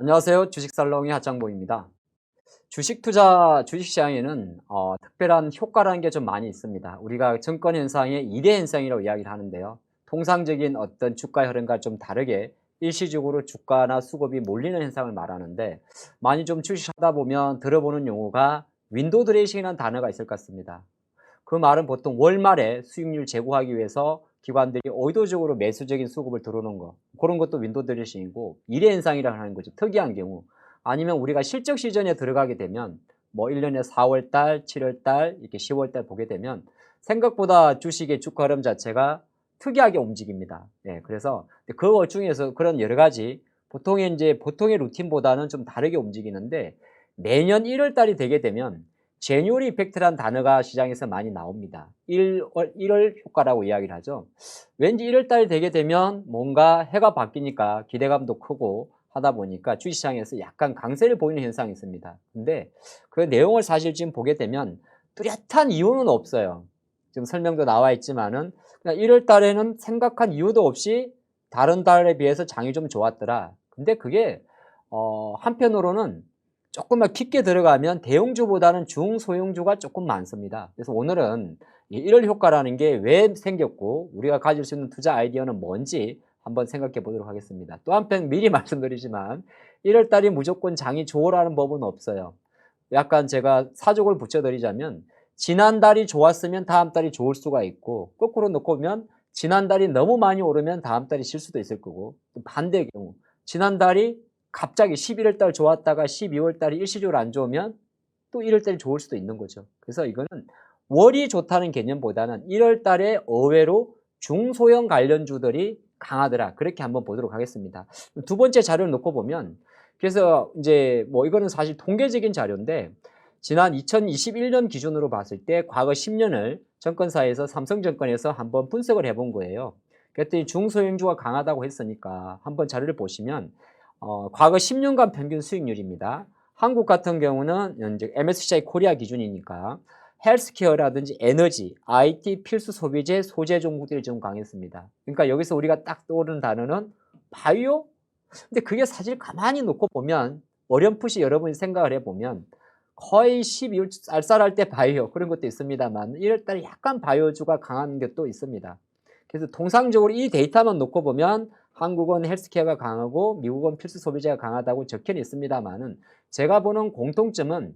안녕하세요. 주식살롱의 하창봉입니다. 주식시장에는 특별한 효과라는 게 좀 많이 있습니다. 우리가 증권 현상의 2대 현상이라고 이야기를 하는데요. 통상적인 어떤 주가 흐름과 좀 다르게 일시적으로 주가나 수급이 몰리는 현상을 말하는데, 많이 좀 주식하다 보면 들어보는 용어가 윈도우 드레싱이라는 단어가 있을 것 같습니다. 그 말은 보통 월말에 수익률 제고하기 위해서 기관들이 의도적으로 매수적인 수급을 들어오는 거, 그런 것도 윈도우 드레싱이고, 일의 현상이라고 하는 거죠. 특이한 경우. 아니면 우리가 실적 시즌에 들어가게 되면 뭐 1년에 4월 달, 7월 달, 이렇게 10월 달 보게 되면 생각보다 주식의 주가 흐름 자체가 특이하게 움직입니다. 예, 그래서 그 중에서 그런 여러 가지 보통의 루틴보다는 좀 다르게 움직이는데, 매년 1월 달이 되게 되면 제뉴얼 이펙트라는 단어가 시장에서 많이 나옵니다. 1월 효과라고 이야기를 하죠. 왠지 1월 달이 되게 되면 뭔가 해가 바뀌니까 기대감도 크고 하다 보니까 주식시장에서 약간 강세를 보이는 현상이 있습니다. 근데 그 내용을 사실 지금 보게 되면 뚜렷한 이유는 없어요. 지금 설명도 나와 있지만은 그냥 1월 달에는 생각한 이유도 없이 다른 달에 비해서 장이 좀 좋았더라. 근데 그게 한편으로는 조금만 깊게 들어가면 대형주보다는 중소형주가 조금 많습니다. 그래서 오늘은 이 1월 효과라는 게 왜 생겼고 우리가 가질 수 있는 투자 아이디어는 뭔지 한번 생각해 보도록 하겠습니다. 또 한편 미리 말씀드리지만 1월 달이 무조건 장이 좋으라는 법은 없어요. 약간 제가 사족을 붙여드리자면, 지난달이 좋았으면 다음 달이 좋을 수가 있고, 거꾸로 놓고 보면 지난달이 너무 많이 오르면 다음 달이 질 수도 있을 거고, 또 반대의 경우 지난달이 갑자기 11월 달 좋았다가 12월 달이 일시적으로 안 좋으면 또 1월 달이 좋을 수도 있는 거죠. 그래서 이거는 월이 좋다는 개념보다는 1월 달에 의외로 중소형 관련주들이 강하더라. 그렇게 한번 보도록 하겠습니다. 두 번째 자료를 놓고 보면, 그래서 이제 뭐 이거는 사실 통계적인 자료인데, 지난 2021년 기준으로 봤을 때 과거 10년을 증권사에서 삼성증권에서 한번 분석을 해본 거예요. 그랬더니 중소형주가 강하다고 했으니까 한번 자료를 보시면 과거 10년간 평균 수익률입니다. 한국 같은 경우는 이제 MSCI 코리아 기준이니까 헬스케어라든지 에너지, IT 필수 소비재, 소재 종목들이 좀 강했습니다. 그러니까 여기서 우리가 딱 떠오르는 단어는 바이오? 근데 그게 사실 가만히 놓고 보면, 어렴풋이 여러분이 생각을 해보면 거의 12월 쌀쌀할 때 바이오 그런 것도 있습니다만 1월 달에 약간 바이오주가 강한 것도 있습니다. 그래서 통상적으로 이 데이터만 놓고 보면 한국은 헬스케어가 강하고 미국은 필수 소비재가 강하다고 적혀 있습니다만은, 제가 보는 공통점은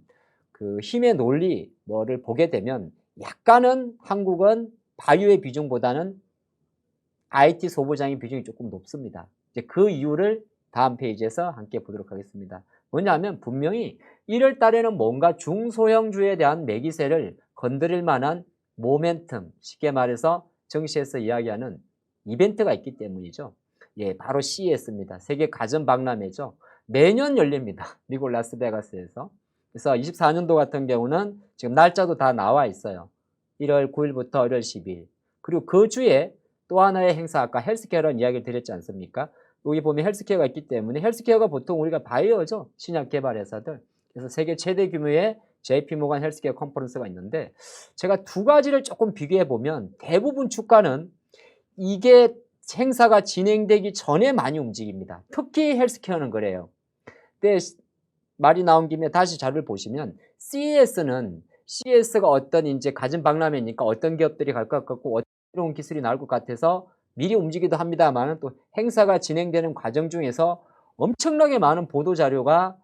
그 힘의 논리 뭐를 보게 되면 약간은 한국은 바이오의 비중보다는 IT 소부장의 비중이 조금 높습니다. 이제 그 이유를 다음 페이지에서 함께 보도록 하겠습니다. 뭐냐면 분명히 1월 달에는 뭔가 중소형주에 대한 매기세를 건드릴 만한 모멘텀, 쉽게 말해서 증시에서 이야기하는 이벤트가 있기 때문이죠. 예, 바로 CES입니다. 세계 가전박람회죠. 매년 열립니다. 미국 라스베가스에서. 그래서 24년도 같은 경우는 지금 날짜도 다 나와 있어요. 1월 9일부터 1월 10일. 그리고 그 주에 또 하나의 행사, 아까 헬스케어라는 이야기를 드렸지 않습니까? 여기 보면 헬스케어가 있기 때문에, 헬스케어가 보통 우리가 바이오죠. 신약 개발 회사들. 그래서 세계 최대 규모의 JP모간 헬스케어 컨퍼런스가 있는데, 제가 두 가지를 조금 비교해 보면 대부분 주가는 이게 행사가 진행되기 전에 많이 움직입니다. 특히 헬스케어는 그래요. 근데 말이 나온 김에 다시 자료를 보시면 CES가 어떤 이제 가진 박람회니까 어떤 기업들이 갈 것 같고 새로운 기술이 나올 것 같아서 미리 움직이기도 합니다만, 또 행사가 진행되는 과정 중에서 엄청나게 많은 보도 자료가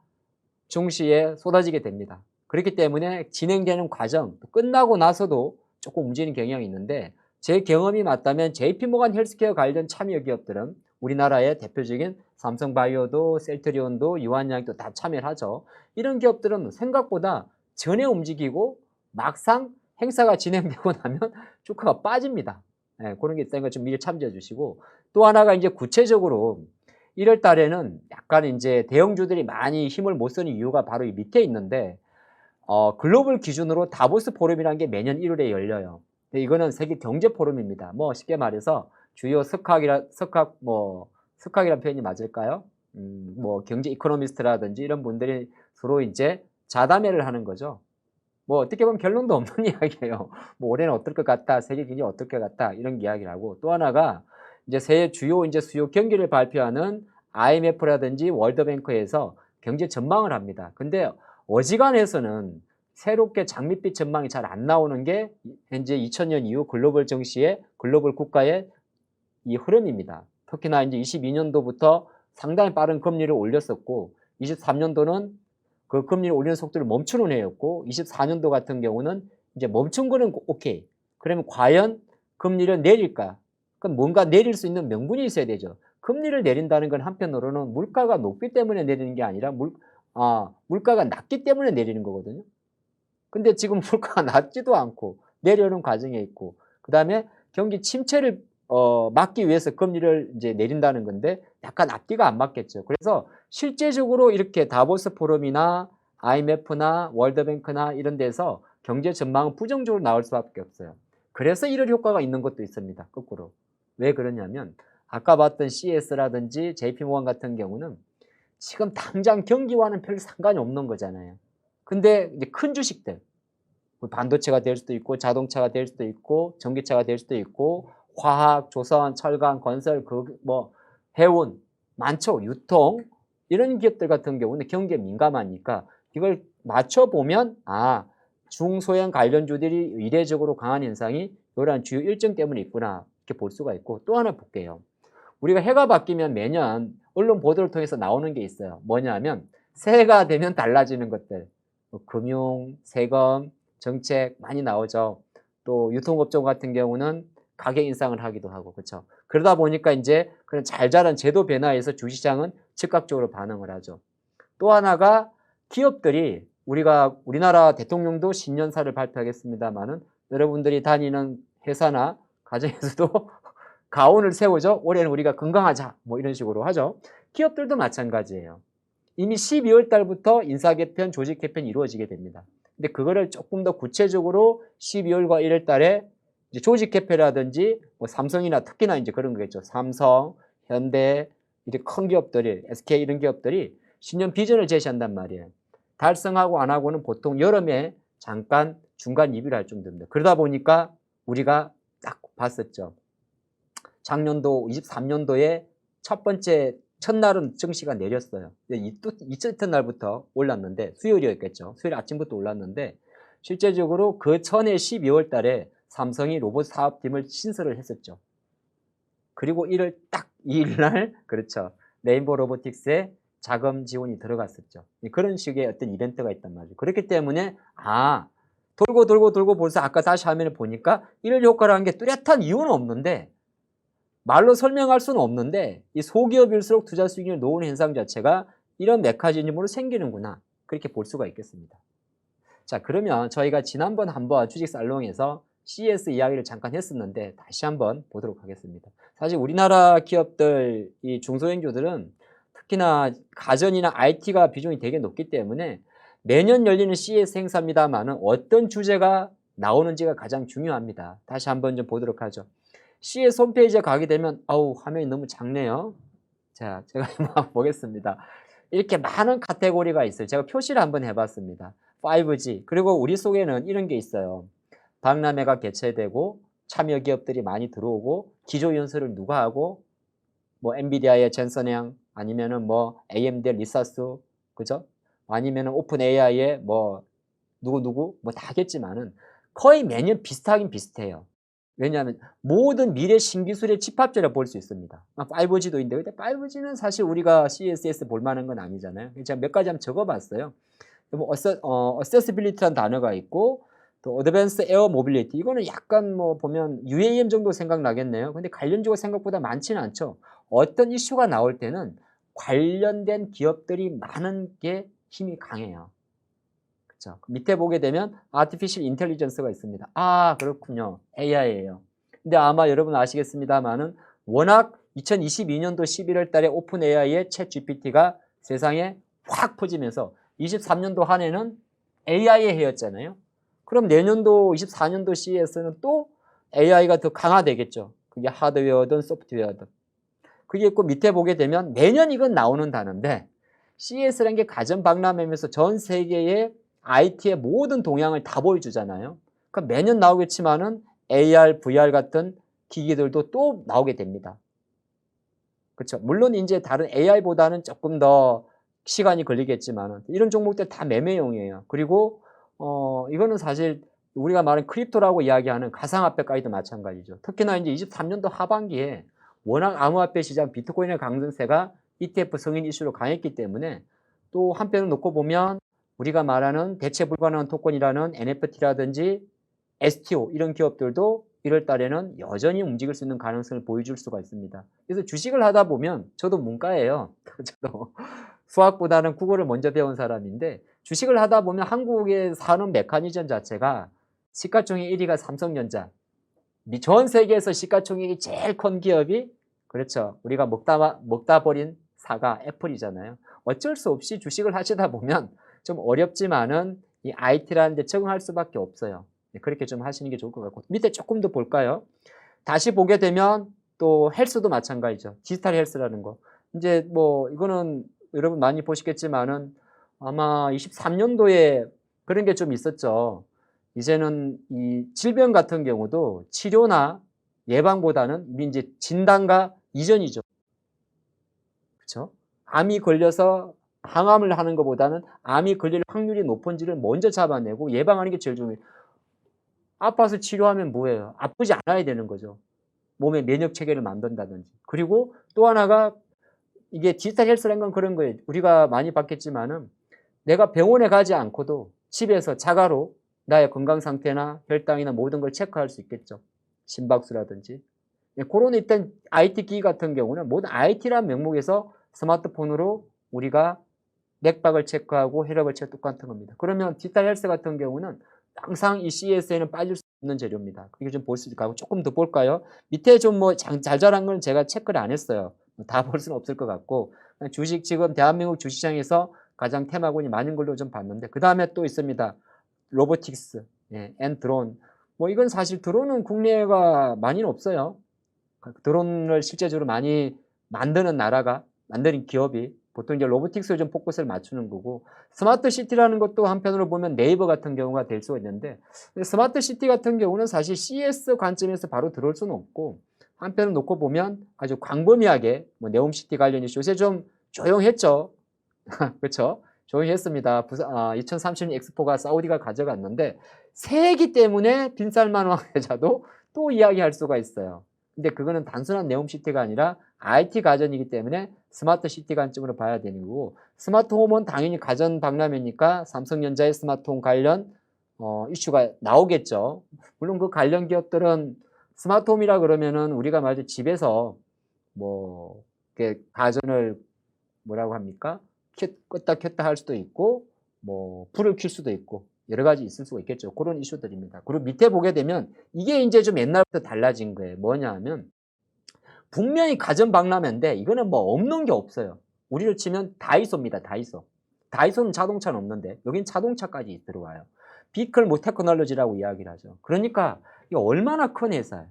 증시에 쏟아지게 됩니다. 그렇기 때문에 진행되는 과정, 끝나고 나서도 조금 움직이는 경향이 있는데, 제 경험이 맞다면 JP모간 헬스케어 관련 참여 기업들은 우리나라의 대표적인 삼성바이오도 셀트리온도 유한양도 다 참여를 하죠. 이런 기업들은 생각보다 전에 움직이고 막상 행사가 진행되고 나면 주가가 빠집니다. 예, 그런 게 있다는 걸 좀 미리 참조해 주시고, 또 하나가 이제 구체적으로 1월 달에는 약간 이제 대형주들이 많이 힘을 못 쓰는 이유가 바로 이 밑에 있는데, 글로벌 기준으로 다보스 포럼이라는 게 매년 1월에 열려요. 근데 이거는 세계 경제 포럼입니다. 뭐 쉽게 말해서 주요 석학이란 표현이 맞을까요? 뭐 경제 이코노미스트라든지 이런 분들이 서로 이제 자담회를 하는 거죠. 뭐 어떻게 보면 결론도 없는 이야기예요. 뭐 올해는 어떨 것 같다, 세계 경제 어떨 것 같다, 이런 이야기를 하고, 또 하나가 이제 새해 주요 이제 수요 경기를 발표하는 IMF라든지 월드뱅크에서 경제 전망을 합니다. 근데 어지간해서는 새롭게 장밋빛 전망이 잘 안 나오는 게 현재 2000년 이후 글로벌 증시의 글로벌 국가의 이 흐름입니다. 특히나 이제 22년도부터 상당히 빠른 금리를 올렸었고 23년도는 그 금리를 올리는 속도를 멈추는 해였고 24년도 같은 경우는 이제 멈춘 거는 오케이. 그러면 과연 금리를 내릴까? 그럼 뭔가 내릴 수 있는 명분이 있어야 되죠. 금리를 내린다는 건 한편으로는 물가가 높기 때문에 내리는 게 아니라 물가가 낮기 때문에 내리는 거거든요. 근데 지금 물가가 낮지도 않고 내려오는 과정에 있고 그다음에 경기 침체를 막기 위해서 금리를 이제 내린다는 건데 약간 앞뒤가 안 맞겠죠. 그래서 실제적으로 이렇게 다보스 포럼이나 IMF나 월드뱅크나 이런 데서 경제 전망은 부정적으로 나올 수밖에 없어요. 그래서 이런 효과가 있는 것도 있습니다. 거꾸로. 왜 그러냐면 아까 봤던 CS라든지 JP모건 같은 경우는 지금 당장 경기와는 별 상관이 없는 거잖아요. 근데 이제 큰 주식들, 반도체가 될 수도 있고 자동차가 될 수도 있고 전기차가 될 수도 있고 화학, 조선, 철강, 건설, 해운 많죠. 유통 이런 기업들 같은 경우는 경기에 민감하니까 이걸 맞춰보면 중소형 관련주들이 이례적으로 강한 현상이 이러한 주요 일정 때문에 있구나 이렇게 볼 수가 있고 또 하나 볼게요. 우리가 해가 바뀌면 매년 언론 보도를 통해서 나오는 게 있어요. 뭐냐면 새해가 되면 달라지는 것들 금융, 세금, 정책 많이 나오죠. 또 유통업종 같은 경우는 가격 인상을 하기도 하고 그렇죠. 그러다 보니까 이제 그런 잘 자란 제도 변화에서 주시장은 즉각적으로 반응을 하죠. 또 하나가 기업들이 우리나라 대통령도 신년사를 발표하겠습니다만은 여러분들이 다니는 회사나 가정에서도 가온을 세우죠. 올해는 우리가 건강하자 뭐 이런 식으로 하죠. 기업들도 마찬가지예요. 이미 12월 달부터 인사 개편, 조직 개편이 이루어지게 됩니다. 근데 그거를 조금 더 구체적으로 12월과 1월 달에 이제 조직 개편이라든지 삼성이나 특히나 이제 그런 거겠죠. 삼성, 현대, 이제 큰 기업들이, SK 이런 기업들이 신년 비전을 제시한단 말이에요. 달성하고 안 하고는 보통 여름에 잠깐 중간 리뷰를 할 정도입니다. 그러다 보니까 우리가 딱 봤었죠. 작년도 23년도에 첫날은 증시가 내렸어요. 이튿날부터 올랐는데 수요일이었겠죠. 수요일 아침부터 올랐는데 실제적으로 그 전에 12월 달에 삼성이 로봇 사업팀을 신설을 했었죠. 그리고 2일 날 그렇죠. 레인보우 로보틱스에 자금 지원이 들어갔었죠. 그런 식의 어떤 이벤트가 있단 말이죠. 그렇기 때문에 돌고 벌써 아까 다시 화면을 보니까 이런 효과라는 게 뚜렷한 이유는 없는데 말로 설명할 수는 없는데 이 소기업일수록 투자 수익률이 높은 현상 자체가 이런 메커니즘으로 생기는구나 그렇게 볼 수가 있겠습니다. 자 그러면 저희가 지난번 한번 주식살롱에서 CES 이야기를 잠깐 했었는데 다시 한번 보도록 하겠습니다. 사실 우리나라 기업들 이 중소형주들은 특히나 가전이나 IT가 비중이 되게 높기 때문에 매년 열리는 CES 행사입니다만은 어떤 주제가 나오는지가 가장 중요합니다. 다시 한번 좀 보도록 하죠. CES 홈페이지에 가게 되면 화면이 너무 작네요. 자, 제가 한번 보겠습니다. 이렇게 많은 카테고리가 있어요. 제가 표시를 한번 해봤습니다. 5G 그리고 우리 속에는 이런 게 있어요. 박람회가 개최되고 참여 기업들이 많이 들어오고 기조 연설을 누가 하고 엔비디아의 젠슨양 아니면은 AMD의 리사스 그죠? 아니면은 오픈 AI의 누구 다 하겠지만은 거의 매년 비슷하긴 비슷해요. 왜냐하면 모든 미래 신기술의 집합체라 볼 수 있습니다. 5G도 있는데 근데 5G는 사실 우리가 CES 볼 만한 건 아니잖아요. 제가 몇 가지 한번 적어봤어요. accessibility라는 단어가 있고 또 advanced air mobility 이거는 약간 보면 UAM 정도 생각나겠네요. 근데 관련주가 생각보다 많지는 않죠. 어떤 이슈가 나올 때는 관련된 기업들이 많은 게 힘이 강해요. 그렇죠. 밑에 보게 되면 artificial intelligence가 있습니다. 그렇군요. AI예요. 근데 아마 여러분 아시겠습니다만은 워낙 2022년도 11월 달에 오픈 AI의 챗 GPT가 세상에 확 퍼지면서 23년도 한 해는 AI의 해였잖아요. 그럼 내년도 24년도 CES는 또 AI가 더 강화되겠죠. 그게 하드웨어든 소프트웨어든. 그게 있고 밑에 보게 되면 매년 이건 나오는 단어인데 CES라는 게 가전 박람회면서 전 세계의 IT의 모든 동향을 다 보여주잖아요. 그러니까 매년 나오겠지만은 AR, VR 같은 기기들도 또 나오게 됩니다. 그렇죠. 물론 이제 다른 AI보다는 조금 더 시간이 걸리겠지만은 이런 종목들 다 매매용이에요. 그리고 이거는 사실 우리가 말하는 크립토라고 이야기하는 가상화폐까지도 마찬가지죠. 특히나 이제 23년도 하반기에 워낙 암호화폐 시장 비트코인의 강세가 ETF 승인 이슈로 강했기 때문에 또 한편으로 놓고 보면 우리가 말하는 대체 불가능한 토큰이라는 NFT라든지 STO 이런 기업들도 1월 달에는 여전히 움직일 수 있는 가능성을 보여줄 수가 있습니다. 그래서 주식을 하다 보면 저도 문과예요. 저도 수학보다는 국어를 먼저 배운 사람인데 주식을 하다 보면 한국에 사는 메커니즘 자체가 시가총액 1위가 삼성전자, 전 세계에서 시가총액이 제일 큰 기업이 그렇죠. 우리가 먹다 버린 사과 애플이잖아요. 어쩔 수 없이 주식을 하시다 보면 좀 어렵지만은 이 IT라는 데 적응할 수밖에 없어요. 그렇게 좀 하시는 게 좋을 것 같고 밑에 조금 더 볼까요? 다시 보게 되면 또 헬스도 마찬가지죠. 디지털 헬스라는 거. 이제 뭐 이거는 여러분 많이 보시겠지만은 아마 23년도에 그런 게 좀 있었죠. 이제는 이 질병 같은 경우도 치료나 예방보다는 이제 진단과 이전이죠. 그렇죠? 암이 걸려서 항암을 하는 것보다는 암이 걸릴 확률이 높은지를 먼저 잡아내고 예방하는 게 제일 중요해요. 아파서 치료하면 뭐예요? 아프지 않아야 되는 거죠. 몸의 면역 체계를 만든다든지. 그리고 또 하나가 이게 디지털 헬스라는 건 그런 거예요. 우리가 많이 봤겠지만은 내가 병원에 가지 않고도 집에서 자가로 나의 건강 상태나 혈당이나 모든 걸 체크할 수 있겠죠. 심박수라든지. 그런 일단 IT 기기 같은 경우는 모든 IT라는 명목에서 스마트폰으로 우리가 맥박을 체크하고 혈압을 체크 똑같은 겁니다. 그러면 디지털 헬스 같은 경우는 항상 이 CES에는 빠질 수 없는 재료입니다. 이거 좀 볼 수 있을까요? 조금 더 볼까요? 밑에 좀 뭐 잘 자란 건 제가 체크를 안 했어요. 다 볼 수는 없을 것 같고 주식 지금 대한민국 주시장에서 가장 테마군이 많은 걸로 좀 봤는데 그 다음에 또 있습니다. 로보틱스, 앤 드론. 뭐 이건 사실 드론은 국내가 많이는 없어요. 드론을 실제적으로 많이 만드는 나라가 만드는 기업이 보통 이제 로보틱스에 좀 포커스를 맞추는 거고 스마트 시티라는 것도 한편으로 보면 네이버 같은 경우가 될 수가 있는데 스마트 시티 같은 경우는 사실 CS 관점에서 바로 들어올 수는 없고 한편으로 놓고 보면 아주 광범위하게 뭐 네옴시티 관련 이슈 요새 좀 조용했죠. 그렇죠? 조용했습니다. 2030년 엑스포가 사우디가 가져갔는데 새해기 때문에 빈살만 왕세자도 또 이야기할 수가 있어요. 근데 그거는 단순한 네옴시티가 아니라 IT 가전이기 때문에 스마트 시티 관점으로 봐야 되는 거고 스마트홈은 당연히 가전 박람회니까 삼성전자의 스마트홈 관련 이슈가 나오겠죠. 물론 그 관련 기업들은 스마트홈이라 그러면은 우리가 말하죠 집에서 뭐 가전을 뭐라고 합니까? 껐다 켰다 할 수도 있고 뭐 불을 켤 수도 있고 여러 가지 있을 수가 있겠죠. 그런 이슈들입니다. 그리고 밑에 보게 되면 이게 이제 좀 옛날부터 달라진 거예요. 뭐냐 하면 분명히 가전 박람회인데 이거는 뭐 없는 게 없어요. 우리로 치면 다이소입니다. 다이소. 다이소는 자동차는 없는데 여긴 자동차까지 들어와요. 비클 뭐 테크놀로지라고 이야기를 하죠. 그러니까 이게 얼마나 큰 회사예요.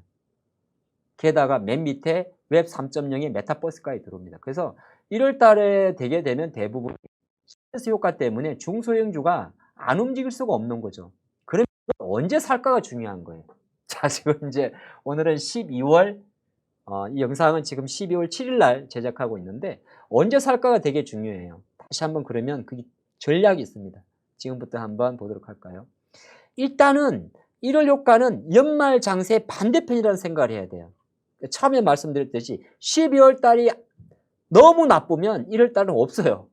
게다가 맨 밑에 웹 3.0의 메타버스까지 들어옵니다. 그래서 1월 달에 되게 되면 대부분 스트레스 효과 때문에 중소형주가 안 움직일 수가 없는 거죠. 그러면 언제 살까가 중요한 거예요. 자, 지금 이제 오늘은 12월, 이 영상은 지금 12월 7일 날 제작하고 있는데 언제 살까가 되게 중요해요. 다시 한번 그러면 그 전략이 있습니다. 지금부터 한번 보도록 할까요? 일단은 1월 효과는 연말 장세 반대편이라는 생각을 해야 돼요. 처음에 말씀드렸듯이 12월 달이 너무 나쁘면 1월 달은 없어요.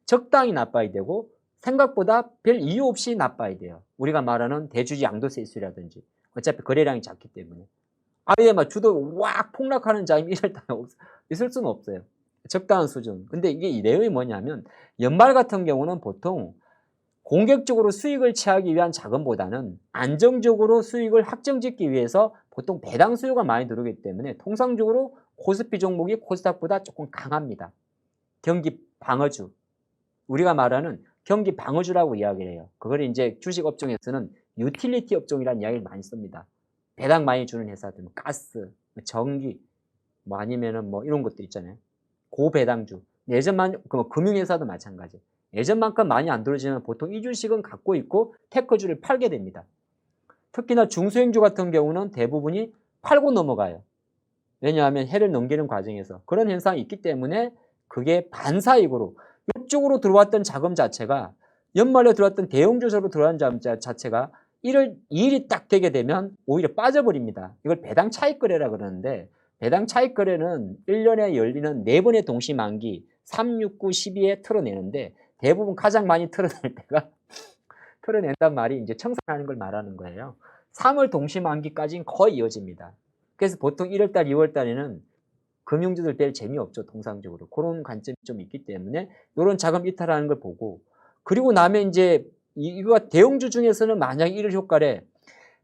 적당히 나빠야 되고 생각보다 별 이유 없이 나빠야 돼요. 우리가 말하는 대주주 양도세 이슈라든지 어차피 거래량이 작기 때문에 아예 막 주도 왁 폭락하는 장이 1월 달에 있을 수는 없어요. 적당한 수준. 근데 이게 이 내용이 뭐냐면 연말 같은 경우는 보통 공격적으로 수익을 취하기 위한 자금보다는 안정적으로 수익을 확정짓기 위해서 보통 배당 수요가 많이 들어오기 때문에 통상적으로 코스피 종목이 코스닥보다 조금 강합니다. 경기 방어주. 우리가 말하는 경기 방어주라고 이야기를 해요. 그걸 이제 주식 업종에서는 유틸리티 업종이라는 이야기를 많이 씁니다. 배당 많이 주는 회사들, 뭐 가스, 전기, 뭐 아니면은 뭐 이런 것도 있잖아요. 고배당주. 예전만, 금융회사도 마찬가지. 예전만큼 많이 안 들어지면 보통 이 주식은 갖고 있고 테크주를 팔게 됩니다. 특히나 중소형주 같은 경우는 대부분이 팔고 넘어가요. 왜냐하면 해를 넘기는 과정에서 그런 현상이 있기 때문에 그게 반사이익으로 이쪽으로 들어왔던 자금 자체가 연말에 들어왔던 대형주식으로 들어간 자금 자체가 2일이 딱 되게 되면 오히려 빠져버립니다. 이걸 배당 차익 거래라 그러는데 배당 차익 거래는 1년에 열리는 4번의 동시 만기 3, 6, 9, 12에 털어내는데 대부분 가장 많이 털어낼 때가 털어낸단 말이 이제 청산하는 걸 말하는 거예요. 3월 동시 만기까지는 거의 이어집니다. 그래서 보통 1월달, 2월달에는 금융주들 별 재미없죠. 통상적으로. 그런 관점이 좀 있기 때문에 이런 자금 이탈하는 걸 보고 그리고 나면 이제 이거 대형주 중에서는 만약 1월 효과래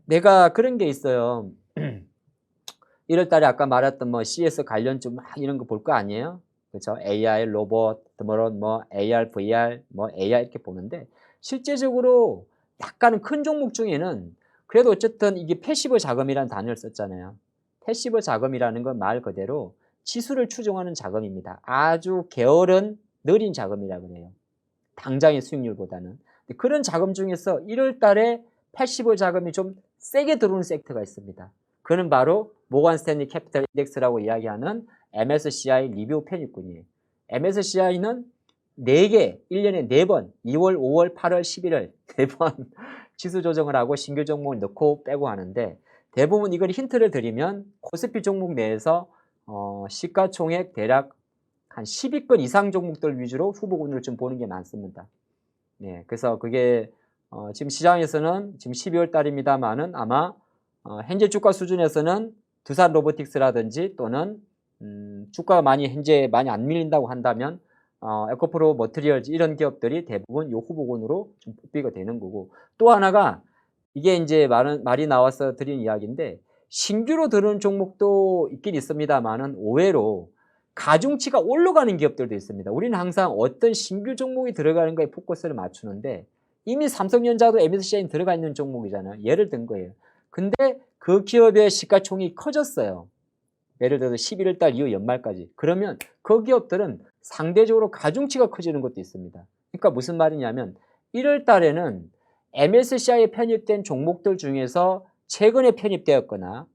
내가 그런 게 있어요. 1월 달에 아까 말했던 뭐 CS 관련주 막 이런 거 볼 거 아니에요? 그렇죠? AI, 로봇, 뭐 AR, VR, 뭐 AI 이렇게 보는데 실제적으로 약간은 큰 종목 중에는 그래도 어쨌든 이게 패시브 자금이라는 단어를 썼잖아요. 패시브 자금이라는 건 말 그대로 지수를 추종하는 자금입니다. 아주 게으른 느린 자금이라고 그래요. 당장의 수익률보다는. 그런 자금 중에서 1월 달에 패시브 자금이 좀 세게 들어오는 섹터가 있습니다. 그는 바로 모건 스탠리 캐피털 인덱스라고 이야기하는 MSCI 리뷰 편입군이에요. MSCI는 4개, 1년에 4번, 2월, 5월, 8월, 11월 4번 지수 조정을 하고 신규 종목을 넣고 빼고 하는데 대부분 이걸 힌트를 드리면 코스피 종목 내에서 시가총액 대략 한 10위권 이상 종목들 위주로 후보군을 좀 보는 게 많습니다. 네, 그래서 그게 지금 시장에서는 지금 12월 달입니다만은 아마 현재 주가 수준에서는 두산 로보틱스라든지 또는 주가가 현재 많이 안 밀린다고 한다면 에코프로 머티리얼즈 이런 기업들이 대부분 이 후보군으로 좀 뽑히게 되는 거고 또 하나가 이게 이제 말이 나와서 드린 이야기인데 신규로 들어온 종목도 있긴 있습니다만은 의외로 가중치가 올라가는 기업들도 있습니다. 우리는 항상 어떤 신규 종목이 들어가는 거에 포커스를 맞추는데 이미 삼성전자도 MSCI에 들어가 있는 종목이잖아요. 예를 든 거예요. 근데 그 기업의 시가총이 커졌어요. 예를 들어서 11월 달 이후 연말까지. 그러면 그 기업들은 상대적으로 가중치가 커지는 것도 있습니다. 그러니까 무슨 말이냐면 1월 달에는 MSCI에 편입된 종목들 중에서 최근에 편입되었거나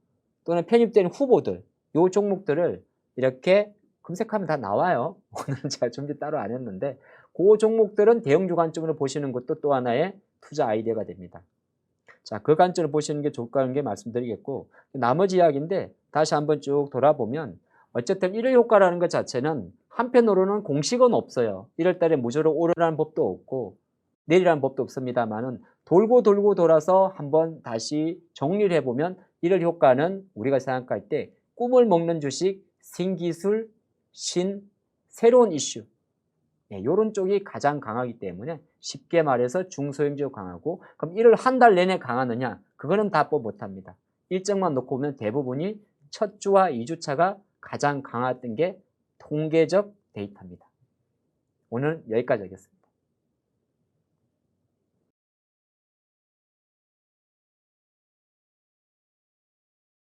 또는 편입된 후보들, 요 종목들을 이렇게 검색하면 다 나와요. 오늘은 제가 준비 따로 안 했는데 그 종목들은 대형주 관점으로 보시는 것도 또 하나의 투자 아이디어가 됩니다. 자, 그 관점으로 보시는 게 좋을까 하는 게 말씀드리겠고 나머지 이야기인데 다시 한번 쭉 돌아보면 어쨌든 1월 효과라는 것 자체는 한편으로는 공식은 없어요. 1월 달에 무조건 오르라는 법도 없고 내리라는 법도 없습니다만은 돌고 돌고 돌아서 한번 다시 정리를 해보면 1월 효과는 우리가 생각할 때 꿈을 먹는 주식, 신기술, 새로운 이슈 이런 쪽이 가장 강하기 때문에 쉽게 말해서 중소형주가 강하고 그럼 1월 한 달 내내 강하느냐? 그거는 답법 못합니다. 일정만 놓고 보면 대부분이 첫 주와 2주차가 가장 강했던 게 통계적 데이터입니다. 오늘 여기까지 하겠습니다.